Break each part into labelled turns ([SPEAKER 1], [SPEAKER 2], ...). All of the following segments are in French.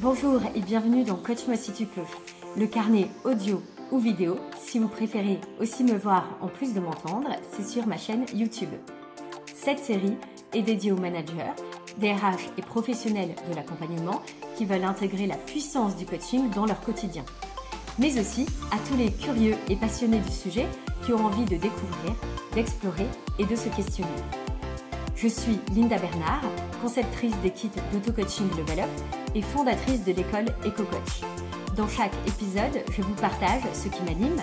[SPEAKER 1] Bonjour et bienvenue dans Coach-moi si tu peux, le carnet audio ou vidéo. Si vous préférez aussi me voir en plus de m'entendre, c'est sur ma chaîne YouTube. Cette série est dédiée aux managers, DRH et professionnels de l'accompagnement qui veulent intégrer la puissance du coaching dans leur quotidien. Mais aussi à tous les curieux et passionnés du sujet qui ont envie de découvrir, d'explorer et de se questionner. Je suis Linda Bernard, conceptrice des kits d'auto-coaching Level Up et fondatrice de l'école EcoCoach. Dans chaque épisode, je vous partage ce qui m'anime,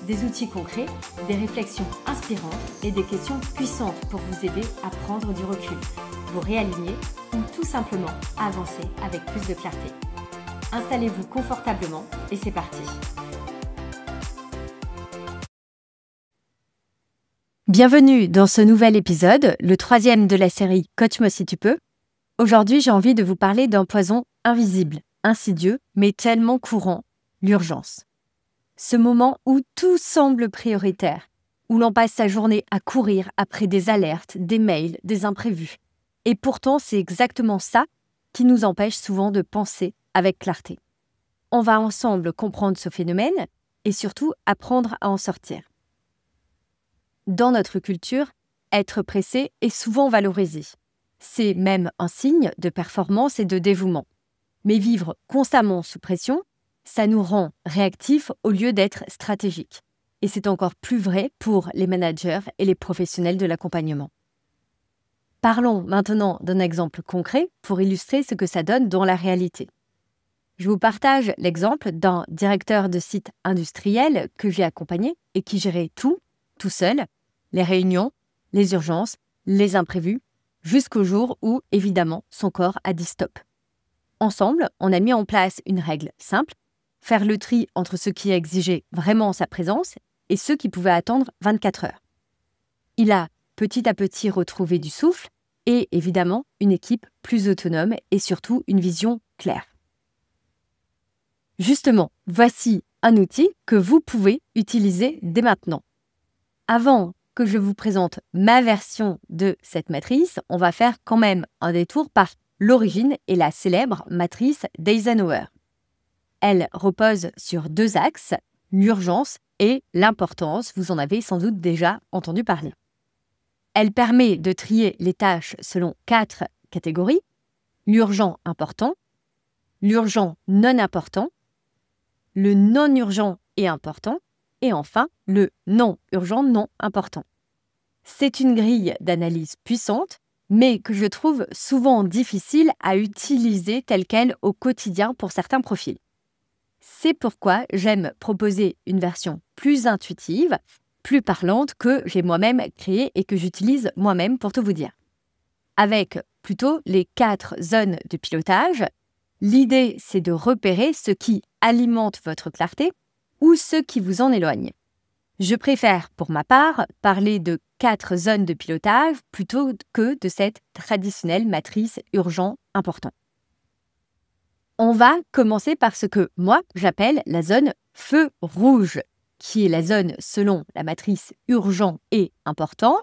[SPEAKER 1] des outils concrets, des réflexions inspirantes et des questions puissantes pour vous aider à prendre du recul, vous réaligner ou tout simplement avancer avec plus de clarté. Installez-vous confortablement et c'est parti. Bienvenue dans ce nouvel épisode, le 3e de la série Coach-moi si tu peux. Aujourd'hui, j'ai envie de vous parler d'un poison invisible, insidieux, mais tellement courant, l'urgence. Ce moment où tout semble prioritaire, où l'on passe sa journée à courir après des alertes, des mails, des imprévus. Et pourtant, c'est exactement ça qui nous empêche souvent de penser avec clarté. On va ensemble comprendre ce phénomène et surtout apprendre à en sortir. Dans notre culture, être pressé est souvent valorisé. C'est même un signe de performance et de dévouement. Mais vivre constamment sous pression, ça nous rend réactifs au lieu d'être stratégiques. Et c'est encore plus vrai pour les managers et les professionnels de l'accompagnement. Parlons maintenant d'un exemple concret pour illustrer ce que ça donne dans la réalité. Je vous partage l'exemple d'un directeur de site industriel que j'ai accompagné et qui gérait tout seul, les réunions, les urgences, les imprévus, jusqu'au jour où, évidemment, son corps a dit stop. Ensemble, on a mis en place une règle simple, faire le tri entre ceux qui exigeaient vraiment sa présence et ceux qui pouvaient attendre 24 heures. Il a petit à petit retrouvé du souffle et, évidemment, une équipe plus autonome et surtout une vision claire. Justement, voici un outil que vous pouvez utiliser dès maintenant. Avant que je vous présente ma version de cette matrice, on va faire quand même un détour par l'origine et la célèbre matrice d'Eisenhower. Elle repose sur 2 axes, l'urgence et l'importance, vous en avez sans doute déjà entendu parler. Elle permet de trier les tâches selon 4 catégories, l'urgent important, l'urgent non important, le non urgent et important, et enfin le non urgent non important. C'est une grille d'analyse puissante, mais que je trouve souvent difficile à utiliser telle quelle au quotidien pour certains profils. C'est pourquoi j'aime proposer une version plus intuitive, plus parlante que j'ai moi-même créée et que j'utilise moi-même pour tout vous dire. Avec plutôt les 4 zones de pilotage, l'idée c'est de repérer ce qui alimente votre clarté ou ce qui vous en éloigne. Je préfère, pour ma part, parler de 4 zones de pilotage plutôt que de cette traditionnelle matrice urgent-important. On va commencer par ce que moi j'appelle la zone feu rouge, qui est la zone selon la matrice urgent et important.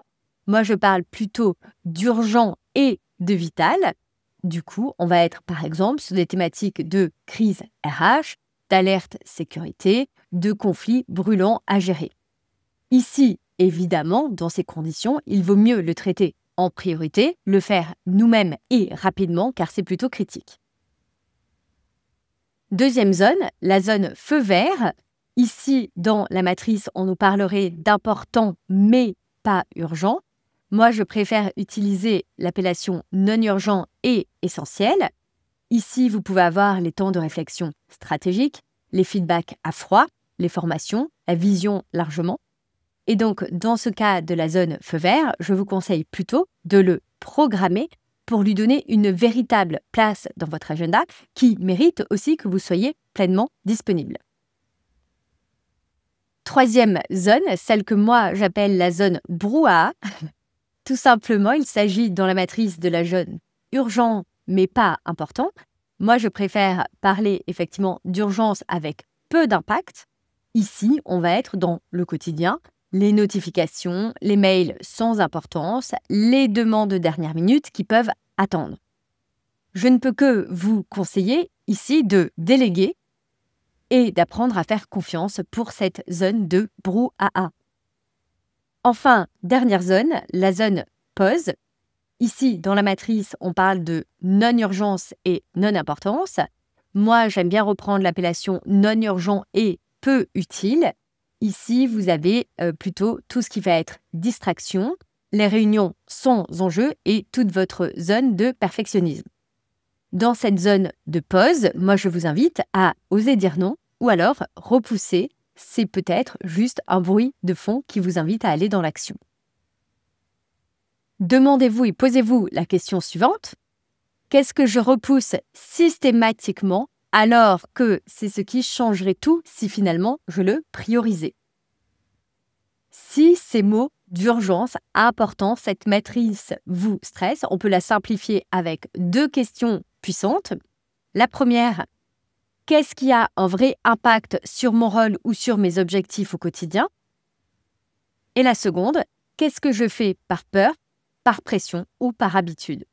[SPEAKER 1] Moi je parle plutôt d'urgent et de vital. Du coup, on va être par exemple sur des thématiques de crise RH, d'alerte sécurité, de conflits brûlants à gérer. Ici, évidemment, dans ces conditions, il vaut mieux le traiter en priorité, le faire nous-mêmes et rapidement, car c'est plutôt critique. Deuxième zone, la zone feu vert. Ici, dans la matrice, on nous parlerait d'important mais pas urgent. Moi, je préfère utiliser l'appellation non urgent et essentiel. Ici, vous pouvez avoir les temps de réflexion stratégique, les feedbacks à froid, les formations, la vision largement. Et donc, dans ce cas de la zone feu vert, je vous conseille plutôt de le programmer pour lui donner une véritable place dans votre agenda qui mérite aussi que vous soyez pleinement disponible. Troisième zone, celle que moi j'appelle la zone brouhaha. Tout simplement, il s'agit dans la matrice de la zone urgent mais pas important. Moi, je préfère parler effectivement d'urgence avec peu d'impact. Ici, on va être dans le quotidien, les notifications, les mails sans importance, les demandes de dernière minute qui peuvent attendre. je ne peux que vous conseiller ici de déléguer et d'apprendre à faire confiance pour cette zone de brouhaha. Enfin, dernière zone, la zone pause. Ici, dans la matrice, on parle de non-urgence et non-importance. Moi, j'aime bien reprendre l'appellation non-urgent et peu utile. Ici, vous avez plutôt tout ce qui va être distraction, les réunions sans enjeu et toute votre zone de perfectionnisme. Dans cette zone de pause, moi, je vous invite à oser dire non ou alors repousser. C'est peut-être juste un bruit de fond qui vous invite à aller dans l'action. Demandez-vous et posez-vous la question suivante. Qu'est-ce que je repousse systématiquement alors que c'est ce qui changerait tout si finalement je le priorisais? Si ces mots d'urgence, important, cette matrice vous stresse, on peut la simplifier avec 2 questions puissantes. La première, qu'est-ce qui a un vrai impact sur mon rôle ou sur mes objectifs au quotidien? Et la seconde, qu'est-ce que je fais par peur, par pression ou par habitude?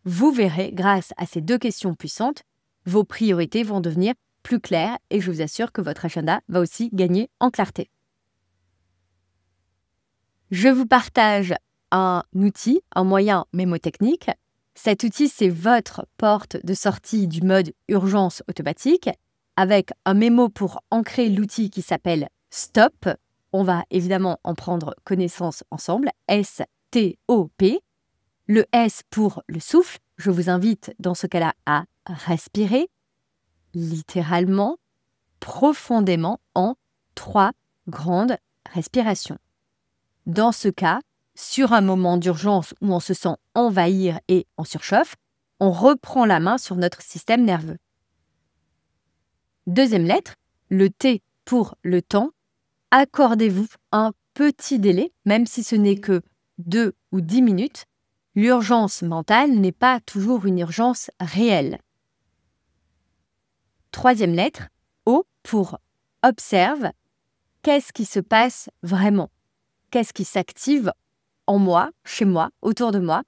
[SPEAKER 1] Vous verrez, grâce à ces 2 questions puissantes, vos priorités vont devenir plus claires et je vous assure que votre agenda va aussi gagner en clarté. Je vous partage un outil, un moyen mémotechnique. Cet outil, c'est votre porte de sortie du mode urgence automatique avec un mémo pour ancrer l'outil qui s'appelle Stop. On va évidemment en prendre connaissance ensemble. S-T-O-P. Le S pour le souffle. Je vous invite dans ce cas-là à respirer littéralement, profondément en 3 grandes respirations. Dans ce cas, sur un moment d'urgence où on se sent envahir et on surchauffe, on reprend la main sur notre système nerveux. Deuxième lettre, le T pour le temps. Accordez-vous un petit délai, même si ce n'est que 2 ou 10 minutes. L'urgence mentale n'est pas toujours une urgence réelle. Troisième lettre, O pour observe. Qu'est-ce qui se passe vraiment? Qu'est-ce qui s'active en moi, chez moi, autour de moi?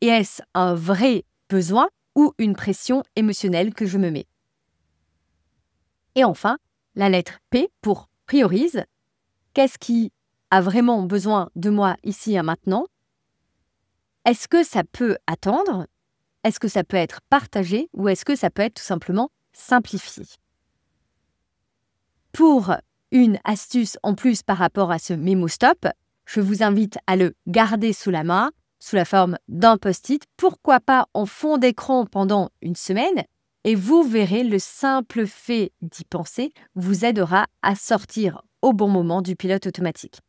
[SPEAKER 1] Et est-ce un vrai besoin ou une pression émotionnelle que je me mets? Et enfin, la lettre P pour priorise. Qu'est-ce qui a vraiment besoin de moi ici et maintenant? Est-ce que ça peut attendre? Est-ce que ça peut être partagé ou est-ce que ça peut être tout simplement simplifié? Pour une astuce en plus par rapport à ce mémo stop, je vous invite à le garder sous la main, sous la forme d'un post-it, pourquoi pas en fond d'écran pendant une semaine, et vous verrez le simple fait d'y penser vous aidera à sortir au bon moment du pilote automatique.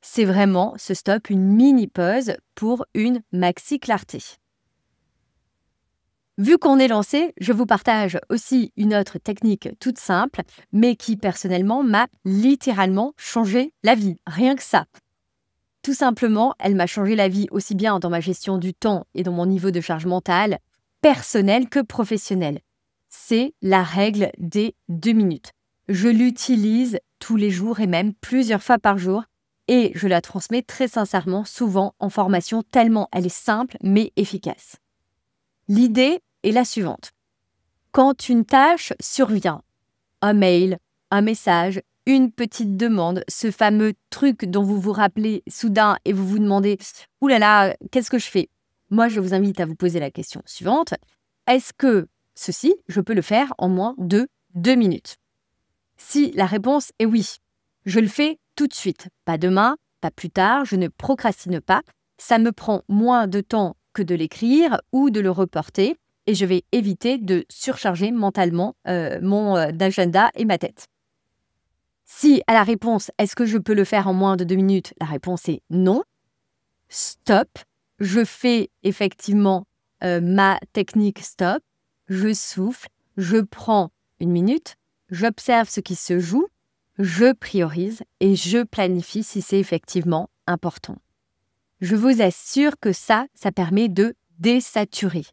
[SPEAKER 1] C'est vraiment, ce stop, une mini-pause pour une maxi-clarté. Vu qu'on est lancé, je vous partage aussi une autre technique toute simple, mais qui personnellement m'a littéralement changé la vie, rien que ça. Tout simplement, elle m'a changé la vie aussi bien dans ma gestion du temps et dans mon niveau de charge mentale, personnelle que professionnelle. C'est la règle des 2 minutes. Je l'utilise tous les jours et même plusieurs fois par jour et je la transmets très sincèrement souvent en formation tellement elle est simple mais efficace. L'idée est la suivante. Quand une tâche survient, un mail, un message, une petite demande, ce fameux truc dont vous vous rappelez soudain et vous vous demandez « Ouh là là, qu'est-ce que je fais ?» Moi, je vous invite à vous poser la question suivante. Est-ce que ceci, je peux le faire en moins de 2 minutes? Si la réponse est oui, je le fais tout de suite. Pas demain, pas plus tard, je ne procrastine pas. Ça me prend moins de temps que de l'écrire ou de le reporter et je vais éviter de surcharger mentalement mon agenda et ma tête. Si à la réponse « est-ce que je peux le faire en moins de 2 minutes ?» la réponse est non. Stop. Je fais effectivement ma technique stop. Je souffle. Je prends 1 minute. J'observe ce qui se joue. Je priorise et je planifie si c'est effectivement important. Je vous assure que ça permet de désaturer.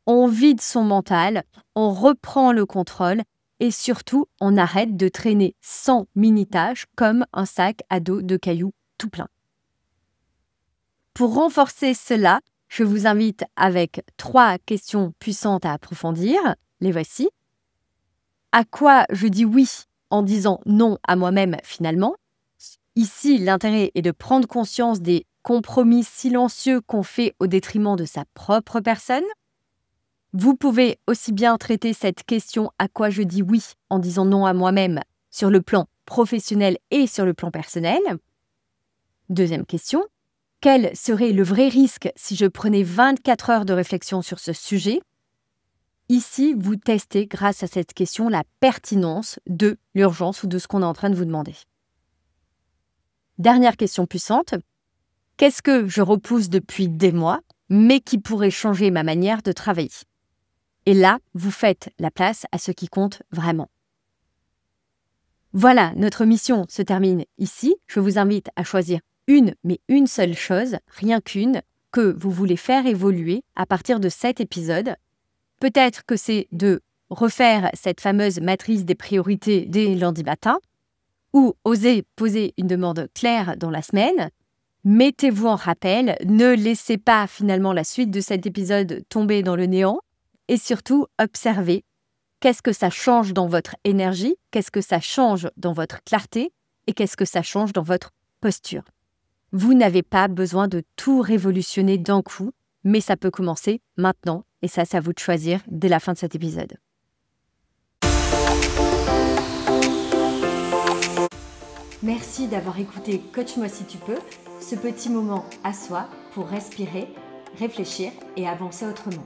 [SPEAKER 1] On vide son mental, on reprend le contrôle et surtout, on arrête de traîner 100 mini-tâches comme un sac à dos de cailloux tout plein. Pour renforcer cela, je vous invite avec 3 questions puissantes à approfondir. Les voici. À quoi je dis oui en disant non à moi-même finalement? Ici, l'intérêt est de prendre conscience des compromis silencieux qu'on fait au détriment de sa propre personne. Vous pouvez aussi bien traiter cette question « à quoi je dis oui » en disant non à moi-même sur le plan professionnel et sur le plan personnel. Deuxième question, quel serait le vrai risque si je prenais 24 heures de réflexion sur ce sujet? Ici, vous testez grâce à cette question la pertinence de l'urgence ou de ce qu'on est en train de vous demander. Dernière question puissante, qu'est-ce que je repousse depuis des mois, mais qui pourrait changer ma manière de travailler? Et là, vous faites la place à ce qui compte vraiment. Voilà, notre mission se termine ici. Je vous invite à choisir une seule chose, rien qu'une, que vous voulez faire évoluer à partir de cet épisode. Peut-être que c'est de refaire cette fameuse matrice des priorités dès lundi matin, ou oser poser une demande claire dans la semaine. Mettez-vous en rappel, ne laissez pas finalement la suite de cet épisode tomber dans le néant. Et surtout, observez qu'est-ce que ça change dans votre énergie, qu'est-ce que ça change dans votre clarté et qu'est-ce que ça change dans votre posture. Vous n'avez pas besoin de tout révolutionner d'un coup, mais ça peut commencer maintenant et ça, c'est à vous de choisir dès la fin de cet épisode. Merci d'avoir écouté Coach-moi si tu peux, ce petit moment à soi pour respirer, réfléchir et avancer autrement.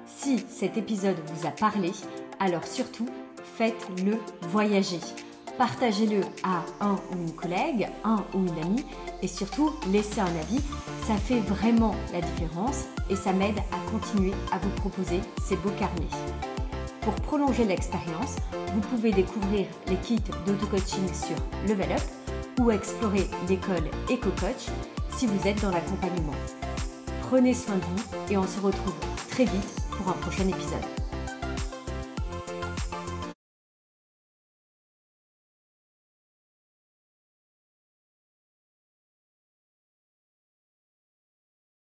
[SPEAKER 1] Si cet épisode vous a parlé, alors surtout, faites-le voyager. Partagez-le à un ou une collègue, un ou une amie et surtout, laissez un avis. Ça fait vraiment la différence et ça m'aide à continuer à vous proposer ces beaux carnets. Pour prolonger l'expérience, vous pouvez découvrir les kits d'auto-coaching sur Level Up ou explorer l'école EcoCoach si vous êtes dans l'accompagnement. Prenez soin de vous et on se retrouve très vite pour un prochain épisode.